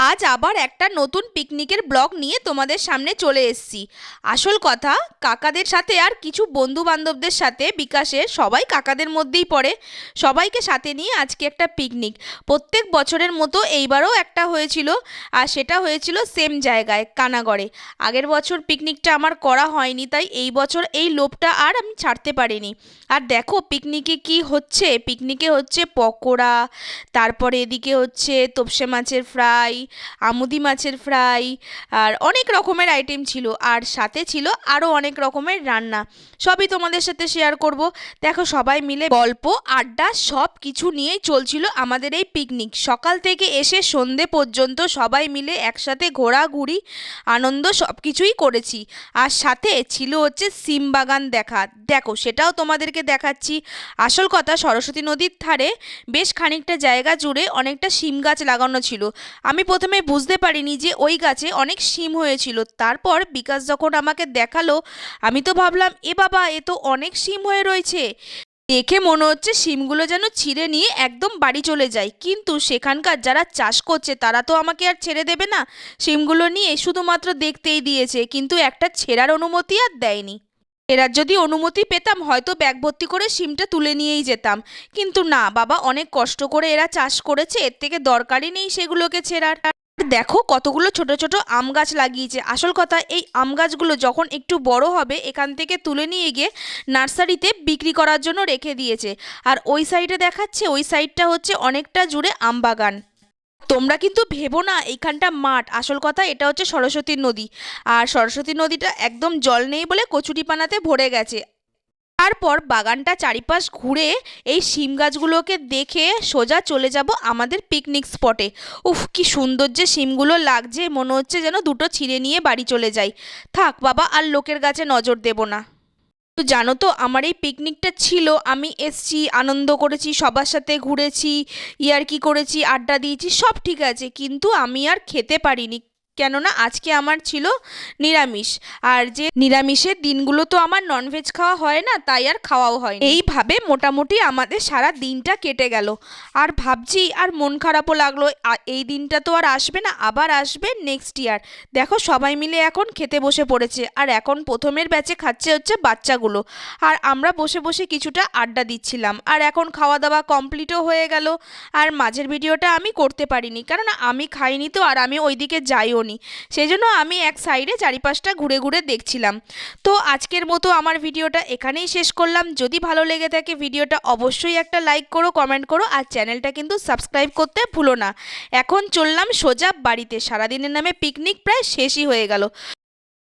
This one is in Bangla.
আজ আবার একটা নতুন পিকনিকের ব্লগ নিয়ে তোমাদের সামনে চলে এসেছি। আসল কথা, কাকাদের সাথে আর কিছু বন্ধু বান্ধবদের সাথে, বিকাশের সবাই কাকাদের মধ্যেই পড়ে, সবাইকে সাথে নিয়ে আজকে একটা পিকনিক। প্রত্যেক বছরের মতো এইবারও একটা হয়েছিল, আর সেটা হয়েছিল সেম জায়গায়, কানাগড়ে। আগের বছর পিকনিকটা আমার করা হয়নি, তাই এই বছর এই লোভটা আর আমি ছাড়তে পারিনি। আর দেখো পিকনিকে কি হচ্ছে, পিকনিকে হচ্ছে পকোড়া, তারপরে এদিকে হচ্ছে তোপসে মাছের ফ্রাই, আমুদি মাছের ফ্রাই, আর অনেক রকমের আইটেম ছিল, আর সাথে ছিল আরও অনেক রকমের রান্না। সবই তোমাদের সাথে শেয়ার করব। দেখো সবাই মিলে গল্প, আড্ডা সব কিছু নিয়েই চলছিল আমাদের এই পিকনিক। সকাল থেকে এসে সন্ধে পর্যন্ত সবাই মিলে একসাথে ঘোরাঘুরি, আনন্দ সব কিছুই করেছি। আর সাথে ছিল হচ্ছে সিম বাগান দেখা, দেখো সেটাও তোমাদেরকে দেখাচ্ছি। আসল কথা, সরস্বতী নদীর ধারে বেশ খানিকটা জায়গা জুড়ে অনেকটা শিম গাছ লাগানো ছিল। আমি প্রথমে বুঝতে পারিনি যে ওই গাছে অনেক শিম হয়েছিল। তারপর বিকাশ যখন আমাকে দেখালো, আমি তো ভাবলাম এ বাবা, এ তো অনেক শিম হয়ে রয়েছে। দেখে মনে হচ্ছে শিমগুলো যেন ছিঁড়ে নিয়ে একদম বাড়ি চলে যায়, কিন্তু সেখানকার যারা চাষ করছে তারা তো আমাকে আর ছেড়ে দেবে না। শিমগুলো নিয়ে শুধুমাত্র দেখতেই দিয়েছে, কিন্তু একটা ছেঁড়ার অনুমতি আর দেয়নি। এরা যদি অনুমতি পেতাম হয়তো ব্যাগ ভর্তি করে সিমটা তুলে নিয়েই যেতাম, কিন্তু না বাবা, অনেক কষ্ট করে এরা চাষ করেছে, এর থেকে দরকারই নেই সেগুলোকে ছেঁড়ার। আর দেখো কতগুলো ছোট ছোট আম গাছ লাগিয়েছে। আসল কথা, এই আম গাছগুলো যখন একটু বড় হবে এখান থেকে তুলে নিয়ে গিয়ে নার্সারিতে বিক্রি করার জন্য রেখে দিয়েছে। আর ওই সাইডে দেখাচ্ছে, ওই সাইডটা হচ্ছে অনেকটা জুড়ে আম বাগান। তোমরা কিন্তু ভেবো না এইখানটা মাঠ, আসল কথা এটা হচ্ছে সরস্বতী নদী। আর সরস্বতী নদীটা একদম জল নেই বলে কচুরিপানাতে ভরে গেছে। তারপর বাগানটা চারিপাশ ঘুরে এই শিম গাছগুলোকে দেখে সোজা চলে যাব আমাদের পিকনিক স্পটে। উফ, কি সুন্দর যে শিমগুলো লাগছে, মনে হচ্ছে যেন দুটো ছিঁড়ে নিয়ে বাড়ি চলে যাই। থাক বাবা, আর লোকের গাছে নজর দেব না। তো জানো তো, আমার এই পিকনিকটা ছিল, আমি এসছি, আনন্দ করেছি, সবার সাথে ঘুরেছি, ইয়ার্কি করেছি, আড্ডা দিয়েছি, সব ঠিক আছে, কিন্তু আমি আর খেতে পারিনি। কেননা আজকে আমার ছিল নিরামিষ। আর যে নিরামিষের দিনগুলো তো আমার ননভেজ খাওয়া হয় না, তাই আর খাওয়াও হয়। এইভাবে মোটামুটি আমাদের সারা দিনটা কেটে গেল। আর ভাবছি, আর মন খারাপও লাগলো, এই দিনটা তো আর আসবে না, আবার আসবে নেক্সট ইয়ার। দেখো সবাই মিলে এখন খেতে বসে পড়েছে, আর এখন প্রথমের ব্যাচে খাচ্ছে হচ্ছে বাচ্চাগুলো, আর আমরা বসে বসে কিছুটা আড্ডা দিচ্ছিলাম। আর এখন খাওয়া দাওয়া কমপ্লিটও হয়ে গেল। আর মাঝের ভিডিওটা আমি করতে পারিনি, কারণ আমি খাইনি তো, আর আমি ওইদিকে যাইও নি। সেই জন্য আমি এক সাইডে চারিপাশটা ঘুরে ঘুরে দেখছিলাম। তো আজকের মতো আমার ভিডিওটা এখানেই শেষ করলাম। যদি ভালো লেগে থাকে ভিডিওটা অবশ্যই একটা লাইক করো, কমেন্ট করো, আর চ্যানেলটা কিন্তু সাবস্ক্রাইব করতে ভুলো না। এখন চললাম সোজা বাড়িতে, সারাদিনের নামে পিকনিক প্রায় শেষই হয়ে গেল।